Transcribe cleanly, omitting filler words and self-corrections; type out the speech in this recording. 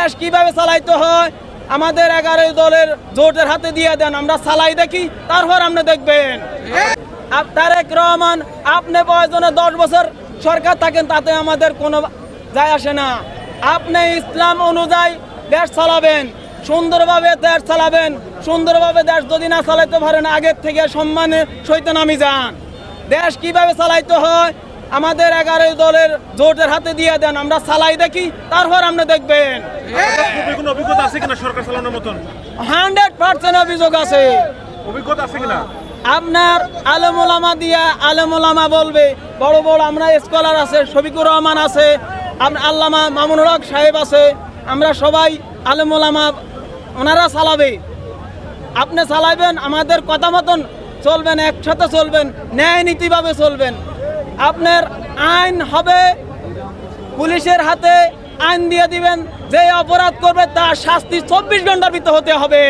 দেশ কিভাবে চালাইতে হয় আমাদের 11 দলের জোটের হাতে দিয়ে দেন, আমরা চালাই দেখি, তারপর আপনি দেখবেন। তারেক রহমান, আপনি প্রয়োজনে 10 বছর সরকার থাকেন, তাতে আমাদের কোনো যায় আসে না। আপনি ইসলাম অনুযায়ী দেশ চালাবেন, সুন্দরভাবে দেশ চালাবেন। সুন্দরভাবে দেশ যদি না চালাইতে পারেন, আগের থেকে সম্মানের সহিত নামি যান। দেশ কিভাবে চালাইতে হয় আমাদের 11 দলের জোটের হাতে দিয়ে দেন, আমরা চালাই দেখি, তারপর আপনি দেখবেন। অভিজ্ঞতা আছে কিনা সরকার চালানোর মতন? 100% অভিযোগ আছে। অভিজ্ঞতা আছে কিনা? আপনার আলেম ওলামা দিয়া আলেম ওলামা বলবে, বড় বড় আমরা স্কলার আছে, শফিকুর রহমান আছে, আল্লামা মামুনুল হক সাহেব আছে, আমরা সবাই আলেম ওলামা, ওনারা চালাবে। আপনি চালাবেন, আমাদের কথা মতন চলবেন, একসাথে চলবেন, ন্যায় নীতিভাবে চলবেন। আপনার আইন হবে পুলিশের হাতে, আইন দিয়ে দিবেন, যে অপরাধ করবে তার শাস্তি 24 ঘন্টার ভিতরে হতে হবে।